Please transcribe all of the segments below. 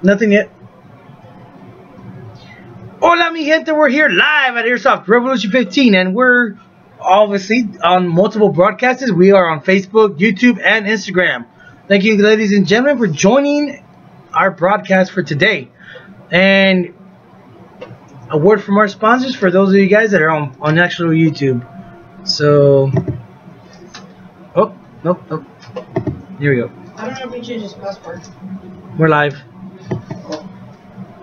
Nothing yet. Hola, mi gente. We're here live at Airsoft Revolution 15, and we're obviously on multiple broadcasts. We are on Facebook, YouTube, and Instagram. Thank you, ladies and gentlemen, for joining our broadcast for today. And a word from our sponsors for those of you guys that are on actual YouTube. So, oh, nope. Here we go. I don't know if he changed his password. We're live.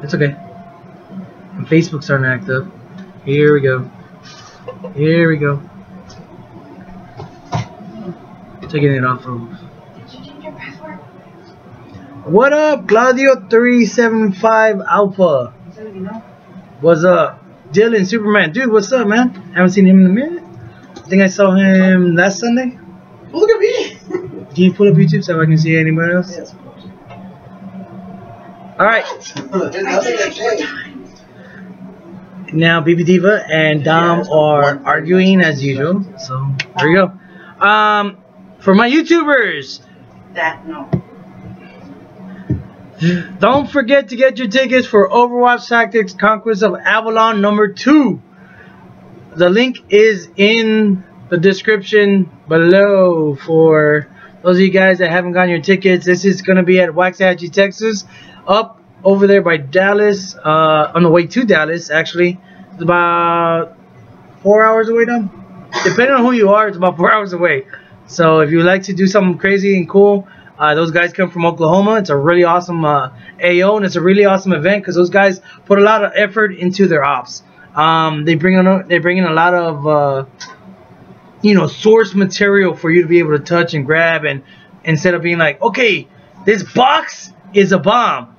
It's okay. And Facebook's starting to act up. Here we go. Taking it off of. Did you change your password? What up, Claudio375 Alpha? What's up? Dylan Superman. Dude, what's up, man? Haven't seen him in a minute. I think I saw him last Sunday. Look at me! Can you pull up YouTube so I can see anybody else? Yes, of course. Alright. Now BB Diva and Dom are arguing as usual. So there we go. For my YouTubers, don't forget to get your tickets for Overwatch Tactics Conquest of Avalon #2. The link is in the description below for those of you guys that haven't gotten your tickets. This is going to be at Waxahachie, Texas, up over there by Dallas, on the way to Dallas, actually. It's about 4 hours away now. Depending on who you are, it's about 4 hours away. So if you like to do something crazy and cool, those guys come from Oklahoma. It's a really awesome AO, and it's a really awesome event because those guys put a lot of effort into their ops. They bring in a lot of source material for you to be able to touch and grab, and instead of being like, okay, this box is a bomb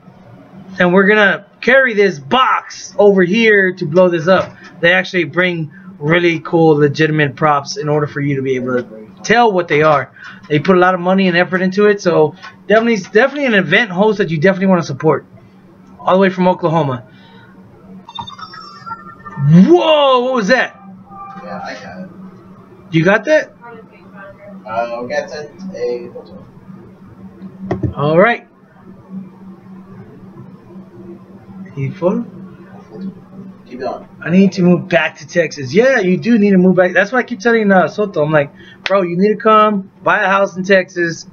and we're gonna carry this box over here to blow this up, they actually bring really cool legitimate props in order for you to be able to tell what they are. They put a lot of money and effort into it, so definitely an event host that you definitely want to support, all the way from Oklahoma. Whoa, what was that? Yeah, I got it. You got that? I'll get it a photo. Alright. Need a photo? Keep it on. I need to move back to Texas. Yeah, you do need to move back. That's why I keep telling Soto. I'm like, bro, you need to come, buy a house in Texas,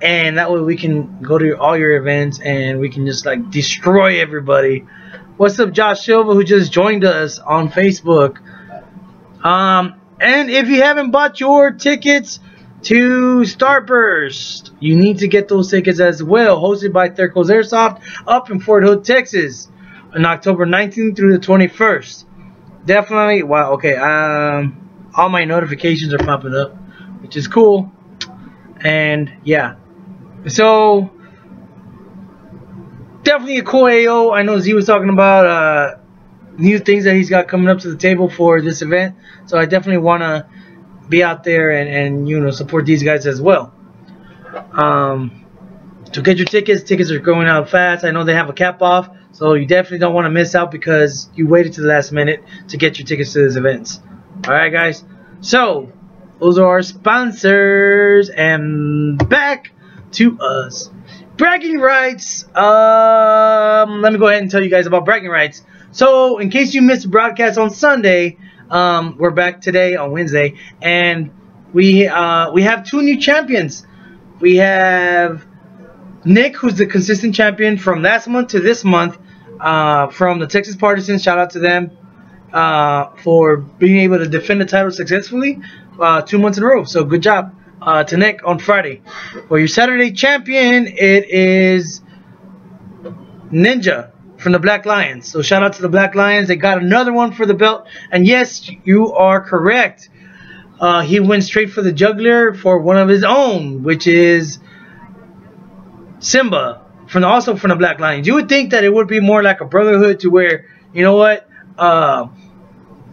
and that way we can go to all your events and we can just like destroy everybody. What's up, Josh Silva, who just joined us on Facebook? And if you haven't bought your tickets to Starburst, you need to get those tickets as well. Hosted by Thurco's Airsoft up in Fort Hood, Texas, on October 19th through the 21st. Definitely. Wow. Okay. All my notifications are popping up, which is cool. And yeah. So definitely a cool AO. I know Z was talking about new things that he's got coming up to the table for this event, so I definitely want to be out there and support these guys as well. To get your tickets are going out fast. I know they have a cap off, so you definitely don't want to miss out because you waited to the last minute to get your tickets to these events. Alright guys, so those are our sponsors, and back to us. Bragging rights. Let me go ahead and tell you guys about bragging rights. So, in case you missed the broadcast on Sunday, we're back today on Wednesday, and we have two new champions. We have Nick, who's the consistent champion from last month to this month, from the Texas Partisans. Shout out to them for being able to defend the title successfully 2 months in a row. So, good job to Nick on Friday. For your Saturday champion, it is Ninja from the Black Lions. So shout out to the Black Lions. They got another one for the belt. And yes, you are correct. He went straight for the juggler for one of his own, which is Simba, also from the Black Lions. You would think that it would be more like a brotherhood to where, you know what,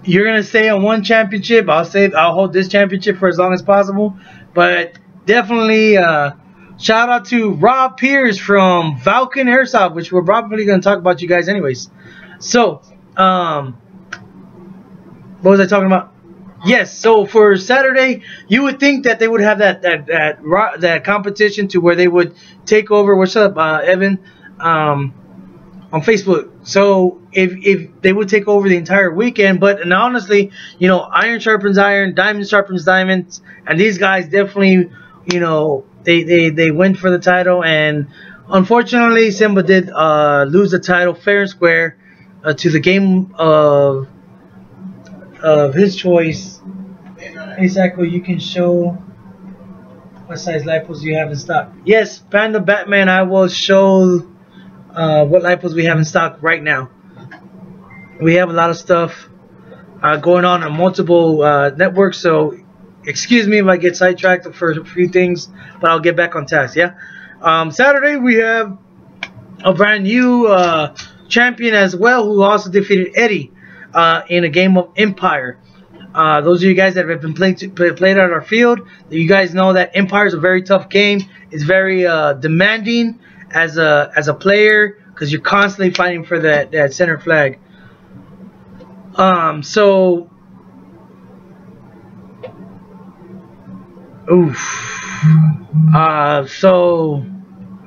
you're gonna stay on one championship. I'll hold this championship for as long as possible. But definitely shout out to Rob Pierce from Falcon Airsoft, which we're probably going to talk about you guys anyways. So, what was I talking about? Yes, so for Saturday, you would think that they would have that competition to where they would take over. What's up, Evan? On Facebook. So if they would take over the entire weekend, but and honestly, iron sharpens iron, diamond sharpens diamonds, and these guys definitely, they went for the title, and unfortunately, Simba did lose the title fair and square to the game of his choice. Hey, Sacco, you can show what size lipos you have in stock. Yes, Panda Batman, I will show what lipos we have in stock right now. We have a lot of stuff going on multiple networks, so excuse me if I get sidetracked for a few things, but I'll get back on task. Yeah. Saturday we have a brand new champion as well, who also defeated Eddie in a game of Empire. Those of you guys that have been played at our field, you guys know that Empire is a very tough game. It's very demanding as a player, because you're constantly fighting for that center flag. So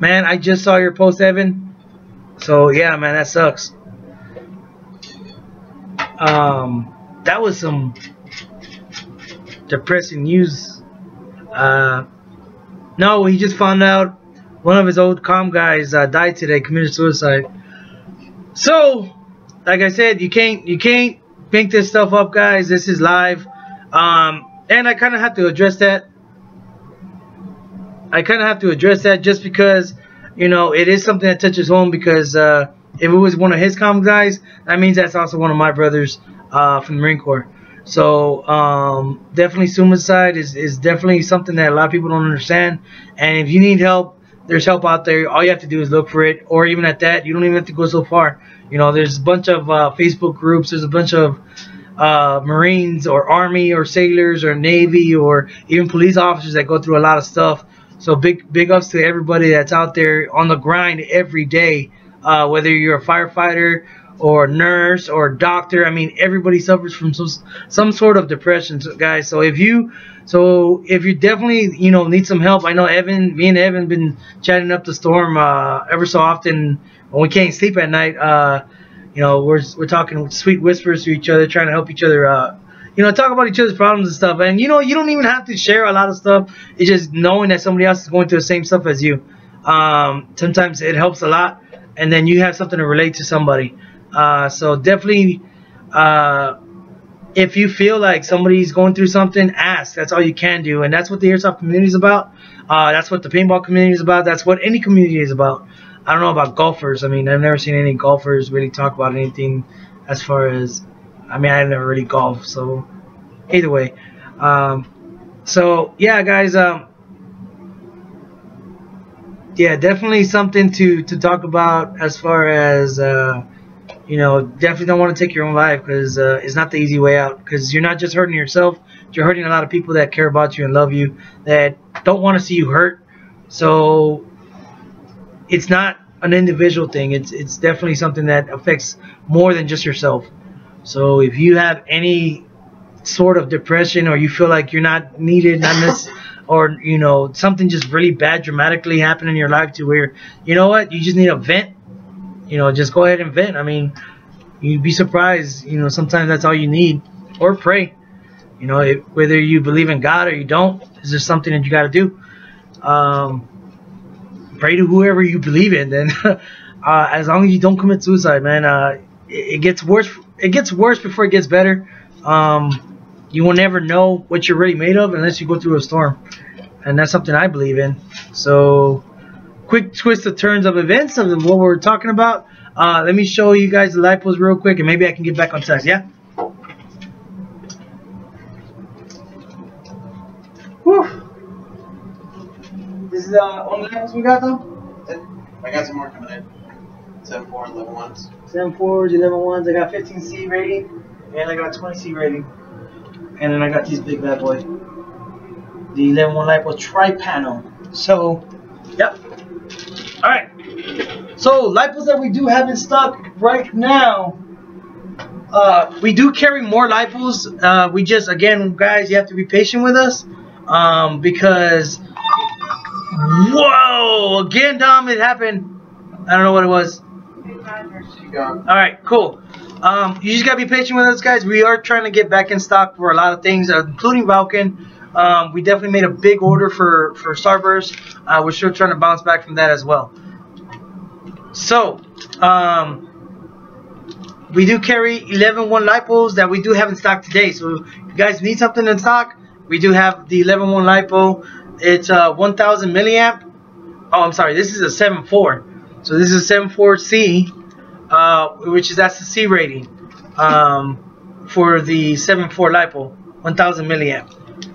man, I just saw your post, Evan. So yeah, man, that sucks. That was some depressing news. No, he just found out one of his old comm guys died today, committed suicide. So, like I said, you can't make this stuff up, guys. This is live, and I kind of have to address that. Just because, it is something that touches home, because if it was one of his comm guys, that means that's also one of my brothers from the Marine Corps. So definitely suicide is definitely something that a lot of people don't understand. And if you need help, there's help out there. All you have to do is look for it, or even at that, you don't even have to go so far. There's a bunch of Facebook groups. There's a bunch of Marines or Army or sailors or Navy or even police officers that go through a lot of stuff. So big ups to everybody that's out there on the grind every day, whether you're a firefighter or nurse or doctor. I mean, everybody suffers from some sort of depression, guys. So if you definitely need some help, I know me and Evan been chatting up the storm ever so often when we can't sleep at night. We're talking sweet whispers to each other, trying to help each other talk about each other's problems and stuff. And you don't even have to share a lot of stuff. It's just knowing that somebody else is going through the same stuff as you. Sometimes it helps a lot, and then you have something to relate to somebody. So definitely, if you feel like somebody's going through something, ask. That's all you can do, and that's what the Airsoft community is about. That's what the paintball community is about. That's what any community is about. I don't know about golfers. I mean, I've never seen any golfers really talk about anything as far as, I never really golfed, so either way. So yeah, guys, yeah, definitely something to talk about as far as definitely don't want to take your own life, because it's not the easy way out, because you're not just hurting yourself, you're hurting a lot of people that care about you and love you, that don't want to see you hurt. So it's not an individual thing. It's definitely something that affects more than just yourself. So if you have any sort of depression, or you feel like you're not needed, or something just really bad dramatically happened in your life to where you just need a vent, just go ahead and vent. I mean, you'd be surprised, sometimes that's all you need. Or pray, whether you believe in God or you don't, is there something that you got to do. Pray to whoever you believe in, then as long as you don't commit suicide, man. It gets worse before it gets better. You will never know what you're really made of unless you go through a storm, and that's something I believe in. So quick twist of turns of events of what we're talking about. Let me show you guys the lipos real quick, and maybe I can get back on task. Yeah. Whew. This is the only lipos we got, though. I got some more coming in. 7.4 and level 1s. 7.4s, 11.1s. I got 15C rating, and I got 20C rating. And then I got these big bad boys. The 11.1 lipo tri-panel. So, yep. Alright. So, lipos that we do have in stock right now. we do carry more lipos. We just, again, guys, you have to be patient with us because, whoa, again, Dom, it happened. I don't know what it was. All right, cool. You just gotta be patient with us, guys. We are trying to get back in stock for a lot of things, including Vulcan. We definitely made a big order for Starburst. We're still trying to bounce back from that as well. So, we do carry 11-1 lipos that we do have in stock today. So, if you guys need something in stock, we do have the 11-1 lipo. It's 1,000 milliamp. Oh, I'm sorry. This is a 7.4. So, this is a 7.4C, that's the C rating for the 7.4 lipo, 1,000 milliamp.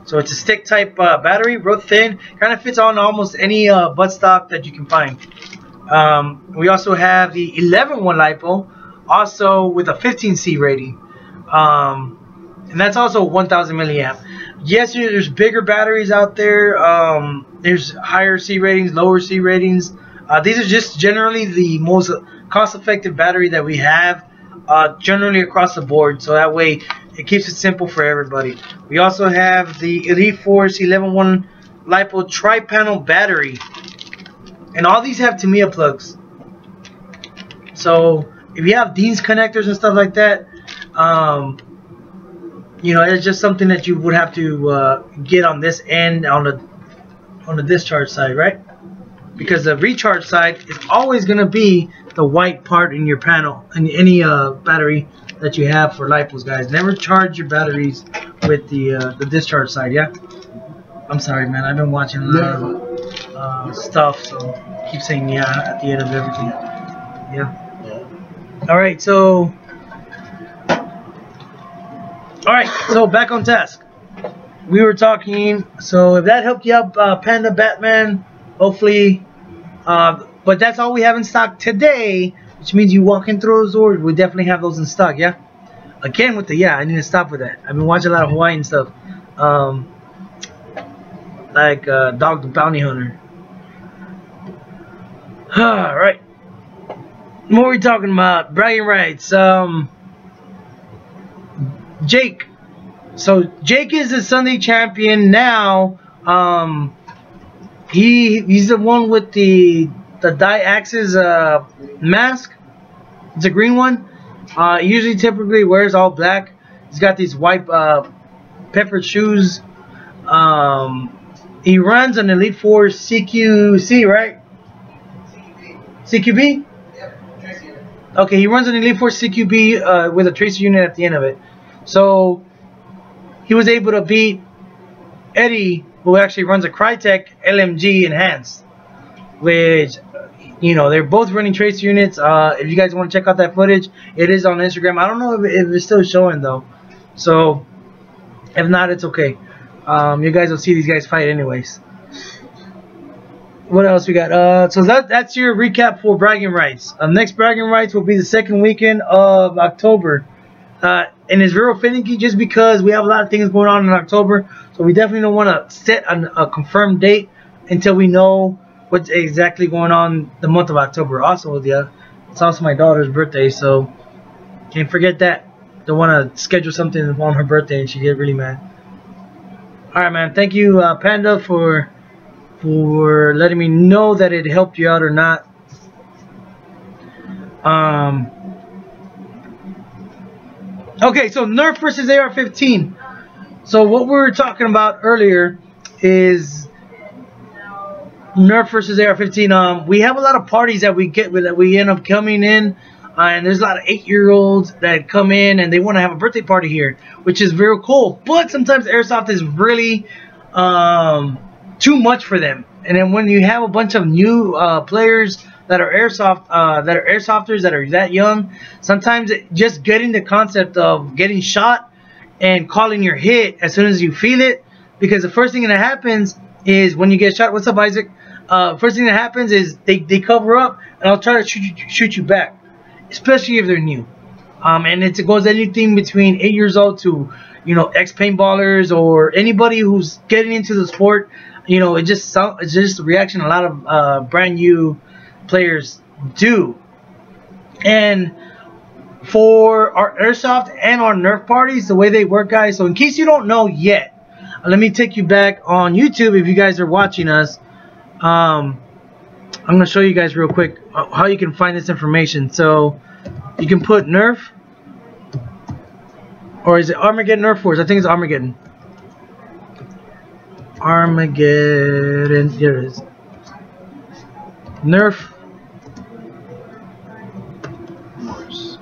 So it's a stick type battery, real thin, kind of fits on almost any buttstock that you can find. We also have the 11-1 lipo, also with a 15C rating, and that's also 1,000 milliamp. Yes, there's bigger batteries out there. There's higher C ratings, lower C ratings. These are just generally the most cost-effective battery that we have, generally across the board. So that way, it keeps it simple for everybody. We also have the Elite Force 11-1 LiPo tri-panel battery. And all these have Tamiya plugs. So if you have Dean's connectors and stuff like that, you know, it's just something that you would have to get on this end, on the discharge side, right? Because the recharge side is always going to be the white part in your panel, in any battery that you have for LiPos, guys. Never charge your batteries with the discharge side, yeah? I'm sorry, man. I've been watching a lot of stuff, so keep saying yeah at the end of everything. Yeah. Alright, so back on task. We were talking, so if that helped you out, Panda, Batman, hopefully, but that's all we have in stock today, which means you walk in through those doors, we definitely have those in stock, yeah? Again with the, I need to stop with that. I've been watching a lot of Hawaiian stuff, like Dog the Bounty Hunter. Alright. What are we talking about? Bragging rights. Jake. So Jake is the Sunday champion now. He's the one with the Di-Axis mask. It's a green one. Usually typically wears all black. He's got these white peppered shoes. He runs an Elite Force CQC, right? CQB? Okay, he runs an Elite Force CQB with a tracer unit at the end of it. So he was able to beat Eddie, who actually runs a Crytek LMG Enhanced, which, you know, they're both running tracer units. If you guys want to check out that footage, it is on Instagram. I don't know if it's still showing though, so if not, it's okay. You guys will see these guys fight anyways. What else we got? So that's your recap for bragging rights. Next bragging rights will be the second weekend of October. And it's real finicky just because we have a lot of things going on in October. So we definitely don't want to set a confirmed date until we know what's exactly going on the month of October. Also, yeah, it's also my daughter's birthday, so can't forget that. Don't want to schedule something on her birthday and she get really mad. Alright, man. Thank you, Panda, for letting me know that it helped you out or not. Okay, so NERF versus AR-15. So what we were talking about earlier is NERF versus AR-15. We have a lot of parties that we end up coming in, and there's a lot of 8-year-olds that come in and they want to have a birthday party here, which is very cool. But sometimes Airsoft is really too much for them. And then when you have a bunch of new players that are airsofters that are that young, sometimes just getting the concept of getting shot and calling your hit as soon as you feel it, because the first thing that happens is when you get shot. What's up, Isaac? First thing that happens is they cover up and I'll try to shoot you back, especially if they're new. And it goes anything between 8 years old to, you know, ex-paintballers or anybody who's getting into the sport. You know, it's just a reaction a lot of brand new players do. And for our Airsoft and our Nerf parties, the way they work, guys. So in case you don't know yet, let me take you back on YouTube if you guys are watching us. I'm going to show you guys real quick how you can find this information. So you can put Nerf, or is it Armageddon Nerf Force? I think it's Armageddon. Armageddon, here it is. Nerf Force.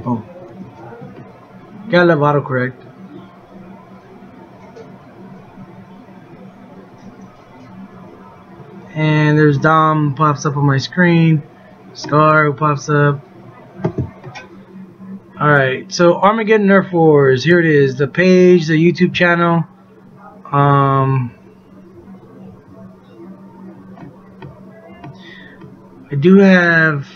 Oh, gotta love autocorrect. And there's Dom pops up on my screen. Scar who pops up. Alright, so Armageddon Nerf Wars. Here it is. The page, the YouTube channel. I do have...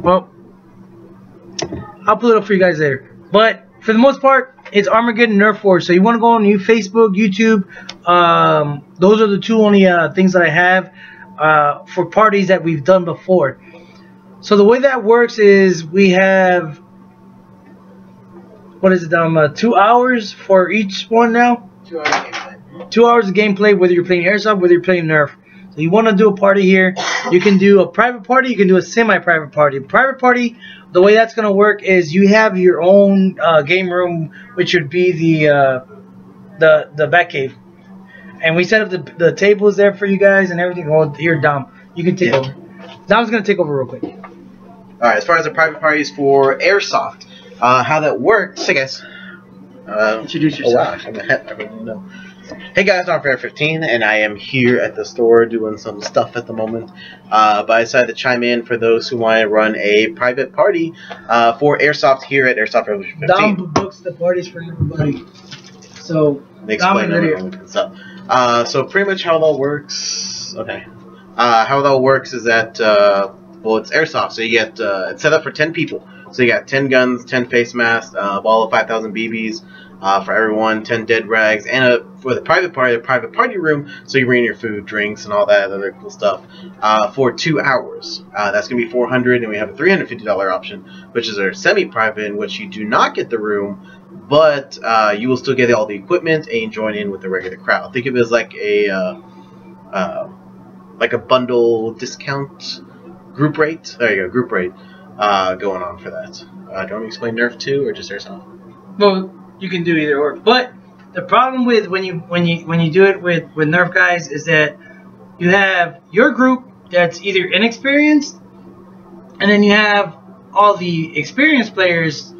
Well, I'll put it up for you guys later. But for the most part, it's Armageddon Nerf Force. So you want to go on Facebook, YouTube. Those are the two only things that I have for parties that we've done before. So the way that works is we have, what is it, 2 hours for each one now? 2 hours of gameplay. 2 hours of gameplay, whether you're playing Airsoft, whether you're playing Nerf. So you want to do a party here. You can do a private party. You can do a semi-private party. Private party, the way that's going to work is you have your own game room, which would be the back cave. And we set up the tables there for you guys and everything. Oh, here, Dom. You can take over. Dom's going to take over real quick. Alright, as far as the private parties for Airsoft, how that works. Hey guys. Introduce yourself. Oh, wow. I don't know. Hey guys, I'm Fair15, and I am here at the store doing some stuff at the moment. But I decided to chime in for those who want to run a private party for Airsoft here at Airsoft Revolution 15. Dom books the parties for everybody. So, They explain everything and stuff. So pretty much how that works. Okay. How that works is that well, it's Airsoft, so you get it's set up for 10 people. So you got 10 guns, 10 face masks, a ball of 5,000 BBs. For everyone, 10 dead rags, and for the private party, a private party room, so you bring your food, drinks, and all that other cool stuff for 2 hours. That's going to be $400, and we have a $350 option, which is our semi-private, in which you do not get the room, but you will still get all the equipment, and you join in with the regular crowd. Think of it as like a bundle discount group rate. There you go, group rate going on for that. Do you want me to explain Nerf 2 or just Airsoft? well, you can do either or. But the problem with when you do it with Nerf guys is that you have your group that's either inexperienced, and then you have all the experienced players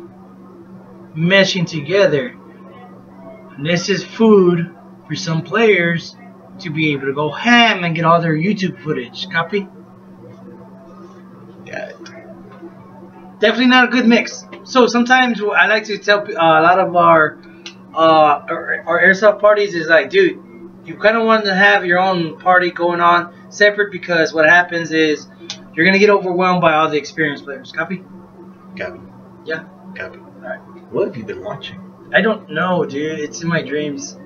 meshing together. And this is food for some players to be able to go ham and get all their YouTube footage. Copy? Got it. Definitely not a good mix. So sometimes I like to tell a lot of our Airsoft parties is like, dude, you kind of want to have your own party going on separate, because what happens is you're going to get overwhelmed by all the experienced players. Copy? Copy. Yeah? Copy. Alright. What have you been watching? I don't know, dude. It's in my dreams.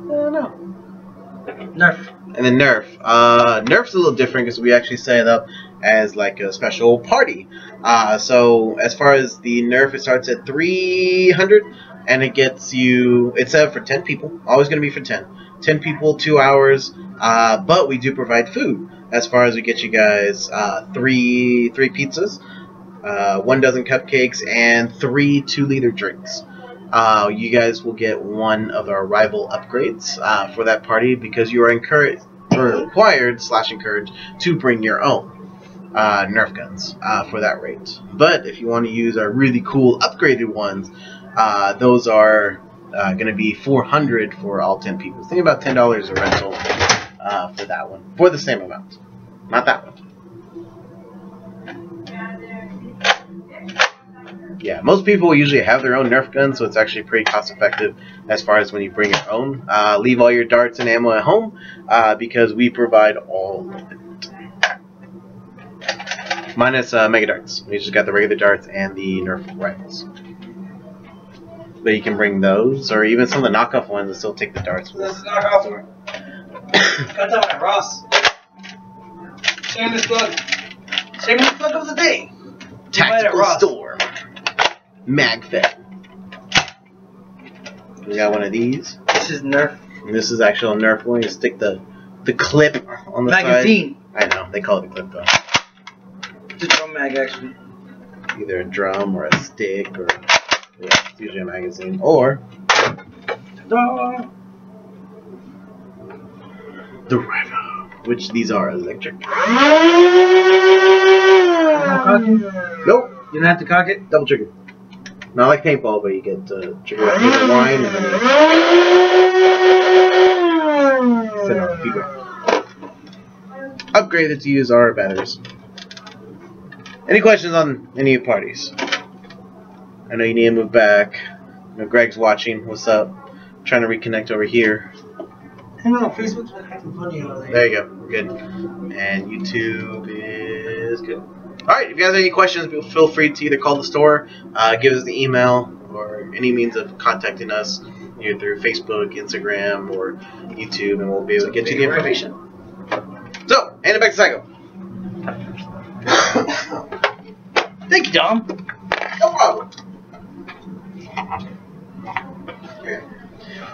I don't know. Nerf. And then Nerf. Nerf's a little different because we actually set it up as like a special party. So as far as the Nerf, it starts at 300, and it gets you. It's set up for 10 people. Always going to be for 10. 10 people, 2 hours. But we do provide food. As far as we get you guys 3 pizzas, 1 dozen cupcakes, and 3 2-liter drinks. You guys will get 1 of our rival upgrades for that party, because you are required/encouraged to bring your own Nerf guns for that rate. But if you want to use our really cool upgraded ones, those are going to be $400 for all 10 people. Think about $10 a rental for that one, for the same amount. Not that one. Yeah, most people usually have their own Nerf guns, so it's actually pretty cost effective as far as when you bring your own. Leave all your darts and ammo at home because we provide all of it. Minus Mega Darts. We just got the regular darts and the Nerf rifles. But you can bring those, or even some of the knockoff ones and still take the darts with That's knockoff one. Got that at Ross. Shameless plug. Shameless plug of the day. Tactical Storm. MagFet. We got one of these. This is Nerf. And this is actually a Nerf one. You stick the clip on the magazine. Side. I know, they call it a clip though. It's a drum mag actually. Either a drum or a stick or yeah, it's usually a magazine. Or the rifle, which these are electric. Nope. You don't have to cock it? Double trigger. Not like paintball, but you get trigger at the line and then you sit on the feedback. Upgraded to use our batteries. Any questions on any parties? I know you need to move back. I know Greg's watching. What's up? Trying to reconnect over here. I don't know, Facebook's been acting funny over there. There you go. We're good. And YouTube is good. Alright, if you guys have any questions, feel free to either call the store, give us the email, or any means of contacting us, either through Facebook, Instagram, or YouTube, and we'll be able to get you the information. So, hand it back to Psycho. Thank you, Dom. No problem.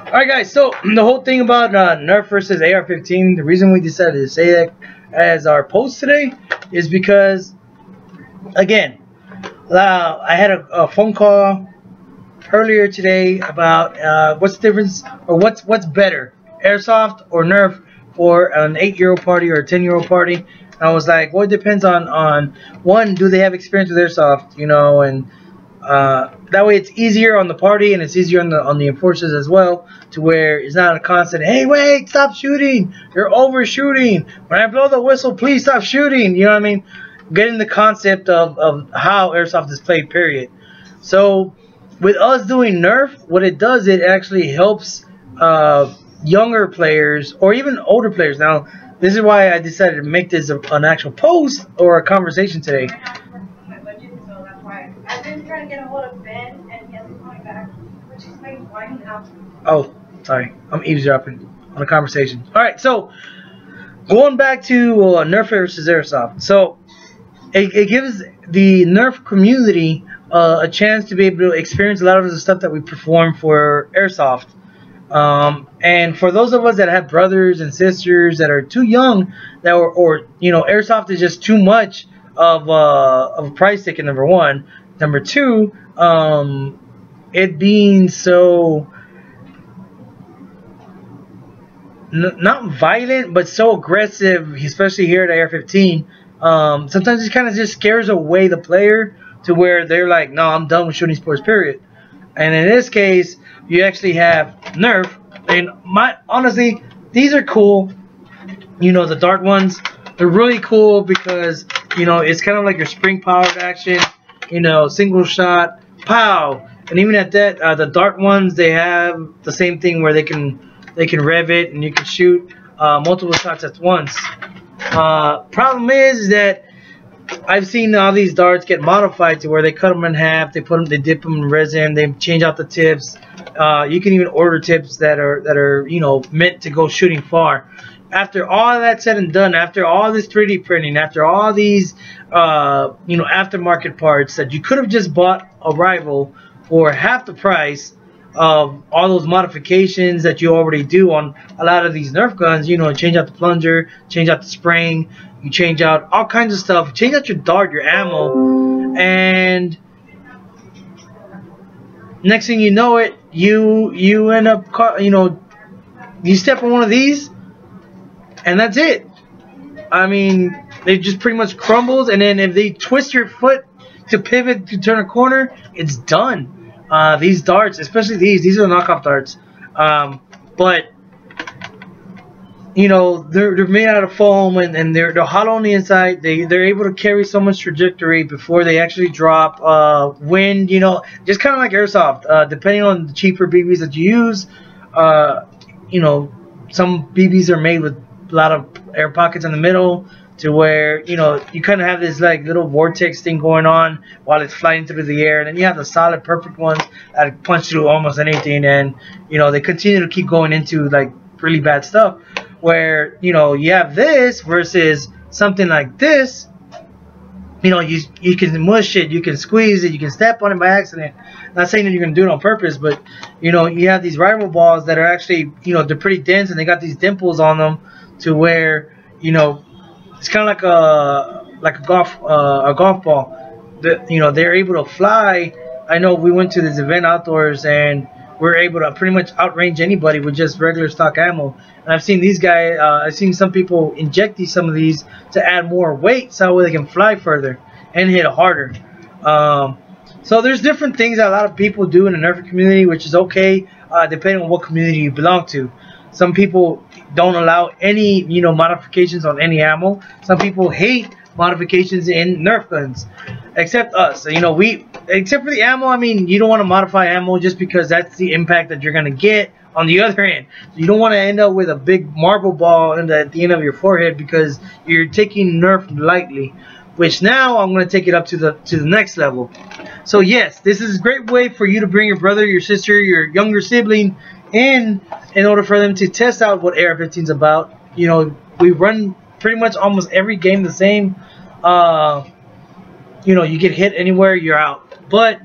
Alright guys, so the whole thing about NERF versus AR-15, the reason we decided to say that as our post today is because, again, I had a phone call earlier today about what's the difference, or what's better, Airsoft or NERF for an 8-year-old party or a 10-year-old party. And I was like, well, it depends on one, do they have experience with Airsoft, you know, and that way it's easier on the party and it's easier on the enforcers as well, to where it's not a constant, hey, wait, stop shooting, you're overshooting, when I blow the whistle, please stop shooting, you know what I mean? Getting the concept of how Airsoft is played, period. So with us doing NERF, what it does, it actually helps younger players or even older players. Now, this is why I decided to make this an actual post or a conversation today. I've been trying to get a hold of Ben, and he hasn't called me back, which is my wife now. Oh, sorry. I'm eavesdropping on a conversation. Alright, so going back to NERF versus Airsoft. So it gives the NERF community a chance to be able to experience a lot of the stuff that we perform for Airsoft. And for those of us that have brothers and sisters that are too young, that or you know, Airsoft is just too much of a price ticket, number one. Number two, it being so not violent, but so aggressive, especially here at AR-15. Sometimes it kind of just scares away the player to where they're like, no, I'm done with shooting sports, period. And in this case, you actually have NERF. And honestly, these are cool. You know, the dart ones, they're really cool because, you know, it's kind of like your spring-powered action. You know, single shot, pow. And even at that, the dart ones, they have the same thing where they can rev it and you can shoot multiple shots at once. Problem is that I've seen all these darts get modified to where they cut them in half, they dip them in resin, they change out the tips. You can even order tips that are you know, meant to go shooting far. After all that said and done, after all this 3D printing, after all these you know, aftermarket parts that you could have just bought a rival for half the price of all those modifications that you already do on a lot of these NERF guns, you know, change out the plunger, change out the spring, you change out all kinds of stuff, change out your dart, your ammo, and next thing you know it, you end up, you know, you step on one of these, and that's it. I mean, it just pretty much crumbles, and then if they twist your foot to pivot to turn a corner, it's done. These darts, especially these are knockoff darts, but you know, they're made out of foam and they're hollow on the inside. They're able to carry so much trajectory before they actually drop. Wind, you know, just kind of like Airsoft. Depending on the cheaper BBs that you use, you know, some BBs are made with a lot of air pockets in the middle. to where, you know, you kind of have this like little vortex thing going on while it's flying through the air, and then you have the solid perfect ones that punch through almost anything, and you know they continue to keep going into like really bad stuff. Where, you know, you have this versus something like this. You know, you can mush it, you can squeeze it, you can step on it by accident. Not saying that you're gonna do it on purpose, but you know, you have these rival balls that are actually, you know, they're pretty dense and they got these dimples on them to where, you know, it's kind of like a golf ball. That, you know, they're able to fly. I know we went to this event outdoors and we're able to pretty much outrange anybody with just regular stock ammo. And I've seen these guys, I've seen some people inject some of these to add more weight so they can fly further and hit harder. So there's different things that a lot of people do in the Nerf community, which is okay, depending on what community you belong to. Some people don't allow any, you know, modifications on any ammo. Some people hate modifications in Nerf guns, except us. You know, except for the ammo, I mean, you don't want to modify ammo just because that's the impact that you're going to get on the other end. You don't want to end up with a big marble ball at the end of your forehead because you're taking Nerf lightly, which now I'm going to take it up to the next level. So yes, this is a great way for you to bring your brother, your sister, your younger sibling in order for them to test out what AR-15 is about. You know, we run pretty much almost every game the same. You know, you get hit anywhere, you're out. But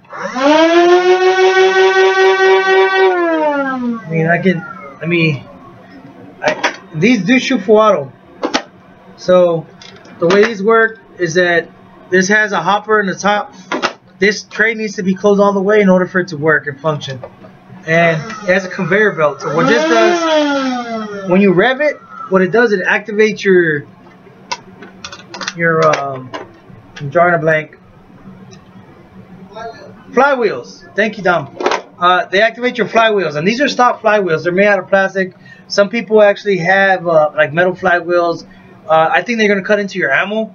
I mean, these do shoot full auto. So the way these work is that this has a hopper in the top. This tray needs to be closed all the way in order for it to work and function. And it has a conveyor belt. So what this does, when you rev it, what it does, it activates your I'm drawing a blank. Flywheels. Thank you, Dom. They activate your flywheels, and these are stock flywheels. They're made out of plastic. Some people actually have like metal flywheels. I think they're gonna cut into your ammo,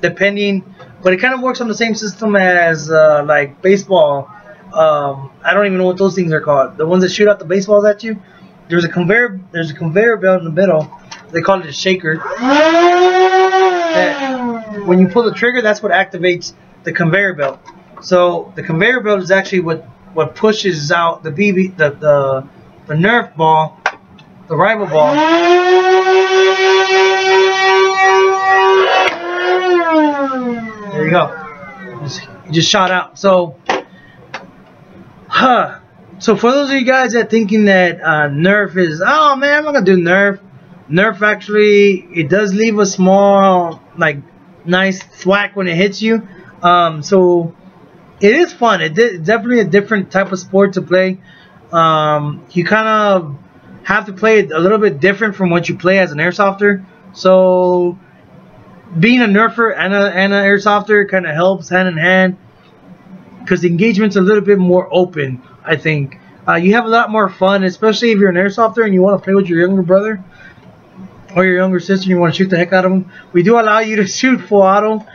depending. But it kind of works on the same system as like baseball. I don't even know what those things are called. The ones that shoot out the baseballs at you. There's a conveyor belt in the middle. They call it a shaker. That when you pull the trigger, that's what activates the conveyor belt. So the conveyor belt is actually what pushes out the Nerf ball, the rival ball. There you go. You just shot out. So, so for those of you guys that thinking that Nerf is, oh man, I'm not gonna do Nerf. Nerf actually, it does leave a small, like, nice thwack when it hits you. So it is fun. It's definitely a different type of sport to play. You kind of have to play it a little bit different from what you play as an airsofter. So being a Nerfer and an airsofter kind of helps hand in hand, because the engagement's a little bit more open, I think. You have a lot more fun, especially if you're an airsofter and you want to play with your younger brother or your younger sister and you want to shoot the heck out of them. We do allow you to shoot full auto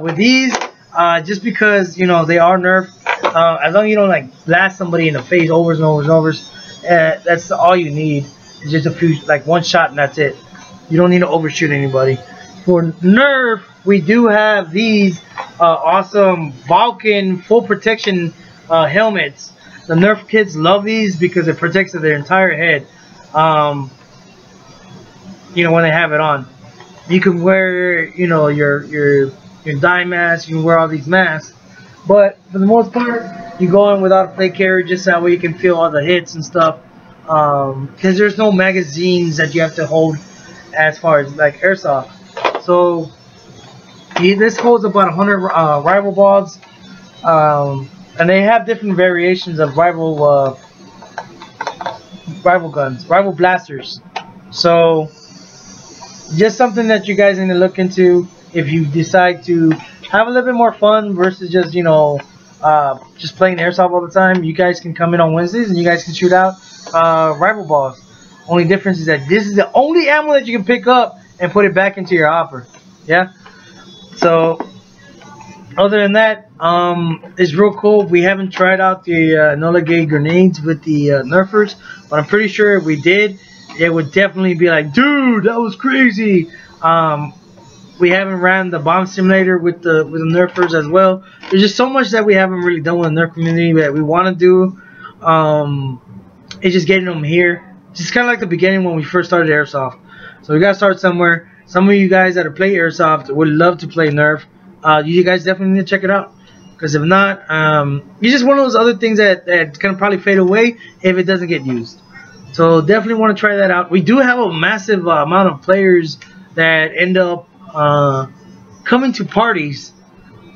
with these, just because, you know, they are Nerf. As long as you don't like blast somebody in the face overs and overs and overs, that's all you need. It's just a few, like one shot, and that's it. You don't need to overshoot anybody. For Nerf, we do have these awesome Vulcan full protection helmets. The Nerf kids love these because it protects their entire head. You know, when they have it on, you can wear, you know, your dye mask. You can wear all these masks, but for the most part, you go in without a plate carrier, just that way you can feel all the hits and stuff. Because there's no magazines that you have to hold as far as like airsoft. So this holds about 100 rival balls, and they have different variations of rival guns, rival blasters. So just something that you guys need to look into if you decide to have a little bit more fun versus just, you know, just playing airsoft all the time. You guys can come in on Wednesdays and you guys can shoot out rival balls. Only difference is that this is the only ammo that you can pick up and put it back into your hopper. Yeah. So other than that, it's real cool. We haven't tried out the Enola Gay grenades with the Nerfers, but I'm pretty sure if we did, it would definitely be like, dude, that was crazy. We haven't ran the bomb simulator with the Nerfers as well. There's just so much that we haven't really done with the Nerf community that we want to do. It's just getting them here. Just kind of like the beginning when we first started Airsoft. So we got to start somewhere. Some of you guys that are play Airsoft would love to play Nerf. You guys definitely need to check it out. Because if not, it's just one of those other things that can probably fade away if it doesn't get used. So definitely want to try that out. We do have a massive amount of players that end up coming to parties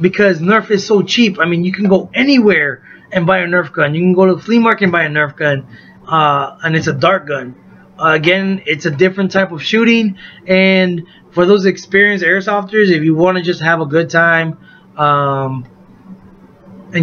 because Nerf is so cheap. I mean, you can go anywhere and buy a Nerf gun. You can go to the flea market and buy a Nerf gun, and it's a dart gun. Again, it's a different type of shooting, and for those experienced airsofters, if you want to just have a good time and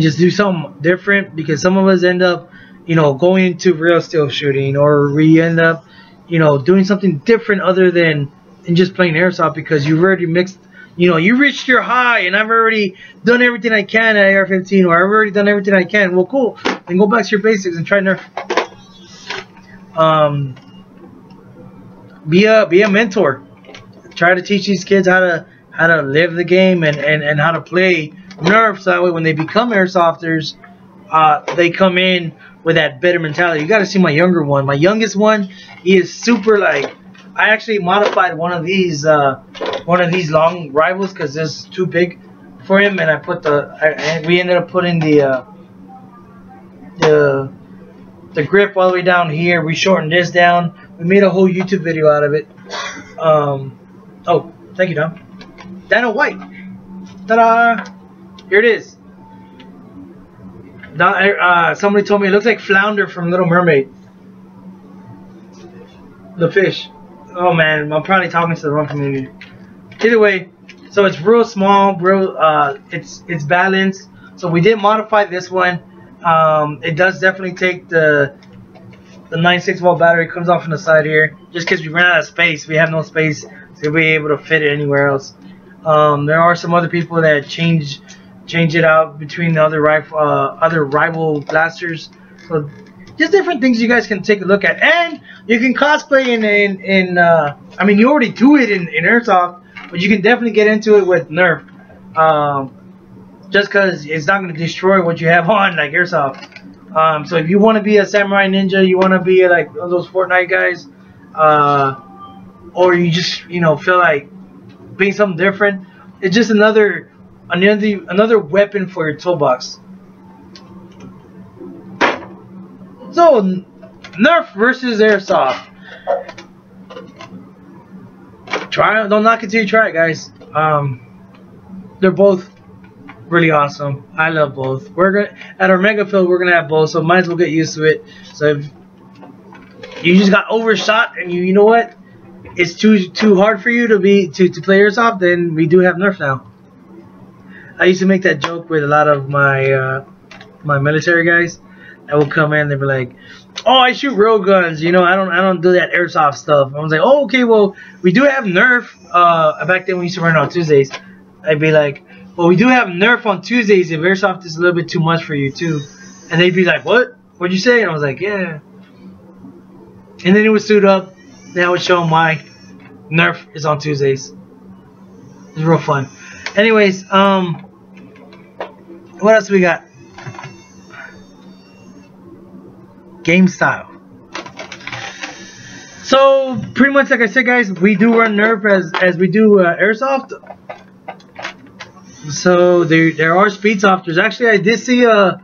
just do something different, because some of us end up, going into real steel shooting, or we end up, doing something different other than just playing airsoft, because you've already mixed, you reached your high, and I've already done everything I can at AR-15, or I've already done everything I can. Well, cool. Then go back to your basics and try Nerf. Be a mentor. Try to teach these kids how to live the game and how to play Nerf, so that way when they become airsofters, they come in with that better mentality. You got to see my younger one. My youngest one, he is super like. I actually modified one of these long rivals because it's too big for him, and I put we ended up putting the grip all the way down here. We shortened this down. We made a whole YouTube video out of it. Oh, thank you, Dom. Dino White. Ta-da! Here it is. Somebody told me it looks like Flounder from Little Mermaid. The fish. Oh man, I'm probably talking to the wrong community. Either way, so it's real small, it's balanced. So we did modify this one. It does definitely take the 96 volt battery. Comes off on the side here, just because we ran out of space. We have no space to be able to fit it anywhere else. There are some other people that change it out between the other rival blasters. So just different things you guys can take a look at, and you can cosplay in I mean, you already do it in Airsoft, but you can definitely get into it with Nerf. Just because it's not going to destroy what you have on like Airsoft. So if you want to be a samurai ninja, you want to be like one of those Fortnite guys, or you just feel like being something different, it's just another weapon for your toolbox. So Nerf versus Airsoft. Try it. Don't knock it till you try it, guys. They're both really awesome. I love both. At our mega field, we're gonna have both, so might as well get used to it. So if you just got overshot and you know what, it's too hard for you to play Airsoft, then we do have Nerf now. I used to make that joke with a lot of my my military guys that will come in. They'd be like, "Oh, I shoot real guns. I don't do that Airsoft stuff." I was like, "Oh, okay. Well, we do have Nerf." Back then we used to run on Tuesdays. I'd be like, "Well, we do have Nerf on Tuesdays if Airsoft is a little bit too much for you too." And they'd be like, "What? What'd you say?" And I was like, "Yeah." And then it would suit up. Then I would show them why Nerf is on Tuesdays. It's real fun. Anyways, what else we got? Game style. So pretty much like I said, guys, we do run Nerf as we do Airsoft. So there are speed softers. Actually, I did see a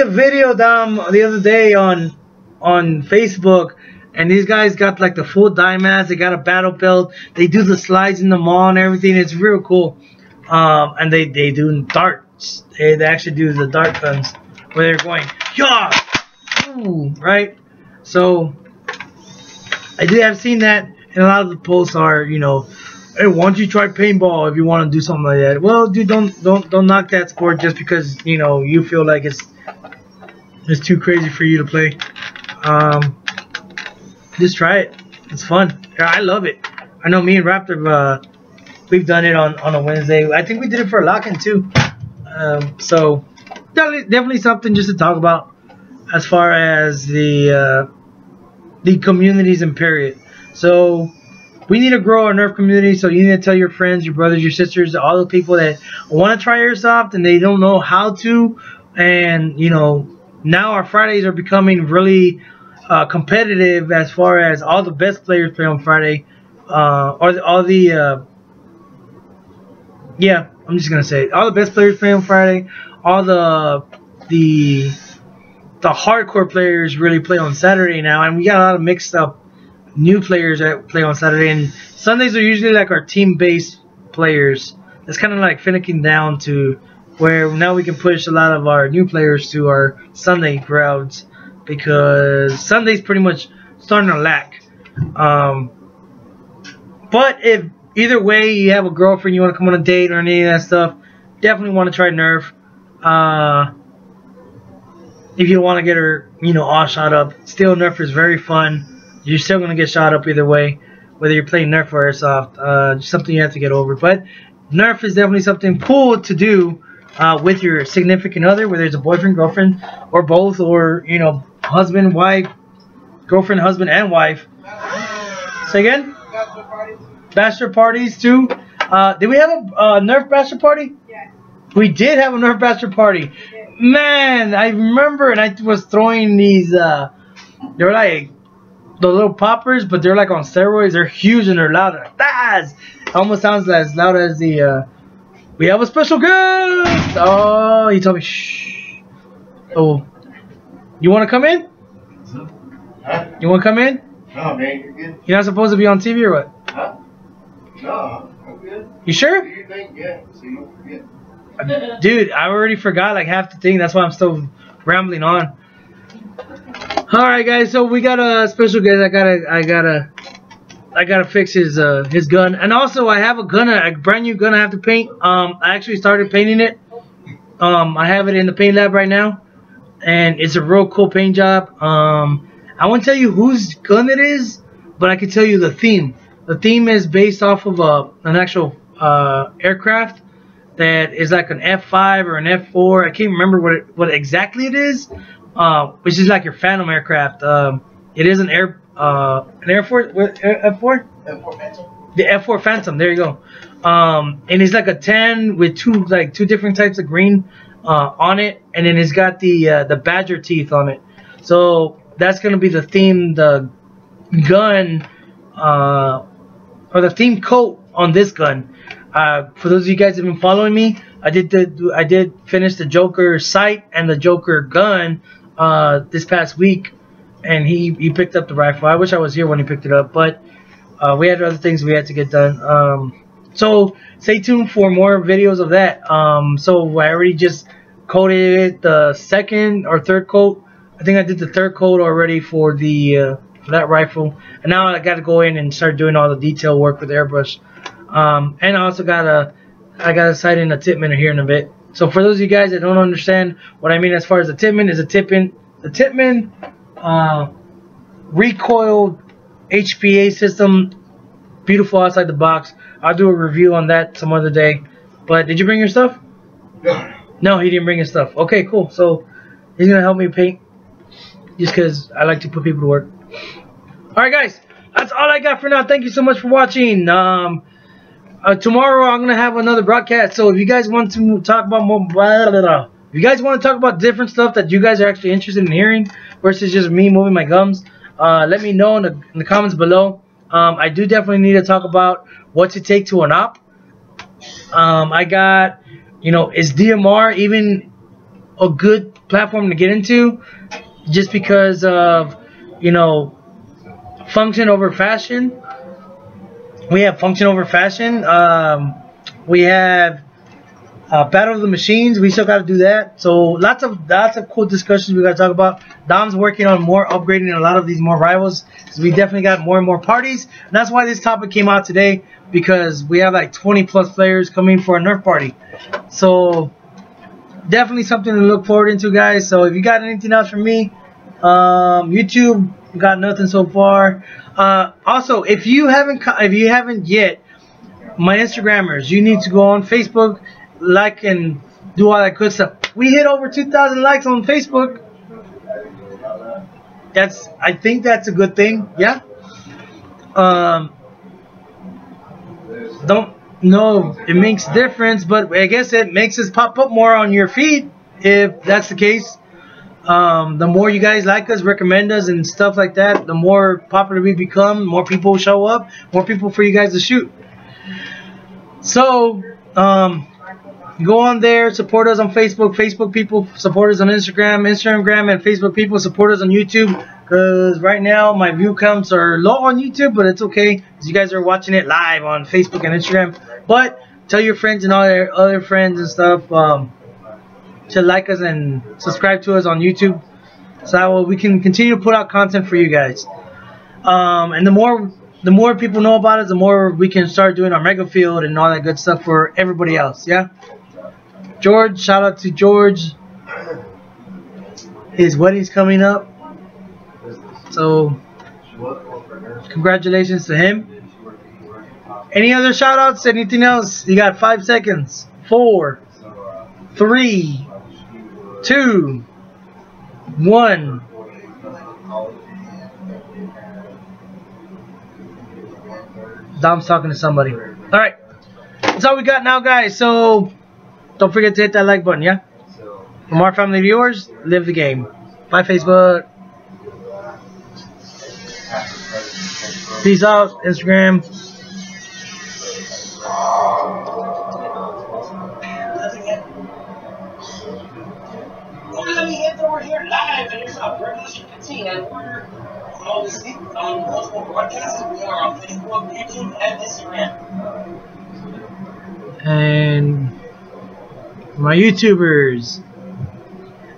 video down the other day on Facebook, and these guys got like the full Dymas. They got a battle belt. They do the slides in the mall and everything. It's real cool. And they do darts. They actually do the dart guns where they're going, yeah, ooh, right? So I have seen that, and a lot of the posts are, hey, why don't you try paintball if you want to do something like that? Well, dude, don't knock that sport just because you feel like it's too crazy for you to play. Just try it. It's fun. I love it. I know me and Raptor, we've done it on a Wednesday. I think we did it for a lock-in too. So definitely something just to talk about as far as the communities in period. So we need to grow our Nerf community. So you need to tell your friends, your brothers, your sisters, all the people that want to try Airsoft and they don't know how to. And you know, now our Fridays are becoming really competitive as far as all the best players play on Friday. Yeah, I'm just gonna say it. All the best players play on Friday. All the hardcore players really play on Saturday now, and we got a lot of mixed up new players that play on Saturday. And Sundays are usually like our team-based players. It's kind of like finicking down to where now we can push a lot of our new players to our Sunday crowds because Sunday's pretty much starting to lack. But if either way you have a girlfriend, you want to come on a date or any of that stuff, definitely want to try Nerf. If you want to get her, you know, all shot up, still Nerf is very fun. You're still going to get shot up either way, whether you're playing Nerf or Airsoft. Just something you have to get over. But Nerf is definitely something cool to do with your significant other, whether it's a boyfriend, girlfriend, or both, or, you know, husband, wife, girlfriend, husband, and wife. Say again? Bachelor parties too. Did we have a Nerf bachelor party? Yeah. We did have a Nerf bachelor party. Yeah. Man, I remember, and I was throwing these. They're like the little poppers, but they're like on steroids. They're huge and they're loud. Like, that almost sounds as loud as the. We have a special guest. Oh, he told me shh. Oh, you want to come in? Huh? You want to come in? No, man, you're good. You're not supposed to be on TV or what? Huh? No, I'm good. You sure? Do your thing, yeah, so you don't forget. Dude, I already forgot like half the thing. That's why I'm still rambling on. All right, guys. So we got a special guest. I gotta fix his gun, and also I have a brand new gun I have to paint. I actually started painting it. I have it in the paint lab right now, and it's a real cool paint job. I won't tell you whose gun it is, but I can tell you the theme. The theme is based off of an actual aircraft that is like an F5 or an F4. I can't remember what exactly it is, which is like your Phantom aircraft. It is an Air Force F4. F4 Phantom. The F4 Phantom. There you go. And it's like a 10 with two different types of green on it, and then it's got the badger teeth on it. So that's gonna be the theme, the gun. Or the theme coat on this gun. For those of you guys that have been following me, I did finish the Joker sight and the Joker gun this past week, and he picked up the rifle. I wish I was here when he picked it up, but we had other things we had to get done. So stay tuned for more videos of that. So I already just coated it, the second or third coat. I think I did the third coat already for the that rifle, and now I got to go in and start doing all the detail work with airbrush. And I also got a sight in a Tippmann here in a bit. So for those of you guys that don't understand what I mean as far as the Tippmann, is the Tippmann recoiled HPA system, beautiful outside the box. I'll do a review on that some other day. But did you bring your stuff? No, he didn't bring his stuff. Okay, cool. So he's gonna help me paint, just because I like to put people to work. Alright guys, that's all I got for now. Thank you so much for watching. Tomorrow I'm going to have another broadcast. So if you guys want to talk about more, if you guys want to talk about different stuff that you guys are actually interested in hearing versus just me moving my gums, let me know in the comments below. I do definitely need to talk about what to take to an op. I got, you know, is DMR even a good platform to get into? Just because of, you know, function over fashion. We have function over fashion. We have Battle of the Machines. We still got to do that. So lots of cool discussions we got to talk about. Dom's working on more upgrading a lot of these more rivals. So we definitely got more and more parties. And that's why this topic came out today, because we have like 20 plus players coming for a Nerf party. So definitely something to look forward into, guys. So if you got anything else from me, YouTube, got nothing so far. Also, if you haven't yet, my Instagrammers, you need to go on Facebook, like and do all that good stuff. We hit over 2,000 likes on Facebook. I think that's a good thing. Yeah. don't know if it makes a difference, but I guess it makes us pop up more on your feed if that's the case. The more you guys like us, recommend us, and stuff like that, the more popular we become, more people show up, more people for you guys to shoot. So, go on there, support us on Facebook. Facebook people support us on Instagram. Instagram and Facebook people support us on YouTube. Because right now my view counts are low on YouTube, but it's okay because you guys are watching it live on Facebook and Instagram. But tell your friends and all their other friends and stuff to like us and subscribe to us on YouTube, so that way we can continue to put out content for you guys. And the more people know about us, the more we can start doing our mega field and all that good stuff for everybody else. Yeah. George, shout out to George. His wedding's coming up, so congratulations to him. Any other shout outs? Anything else? You got 5 seconds. 4, 3, 2, 1. Dom's talking to somebody. Alright. That's all we got now, guys. So don't forget to hit that like button, yeah? From our family viewers, live the game. Bye, Facebook. Peace out, Instagram. We're here live at Airsoft Revolution 15 and we're on this week on multiple broadcasts. We are on Facebook, YouTube, and Instagram. And my YouTubers.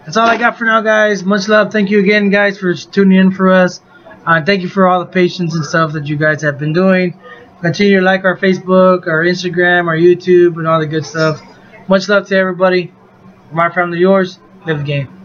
That's all I got for now, guys. Much love. Thank you again, guys, for tuning in for us. Thank you for all the patience and stuff that you guys have been doing. Continue to like our Facebook, our Instagram, our YouTube, and all the good stuff. Much love to everybody. From our family, yours. Live the game.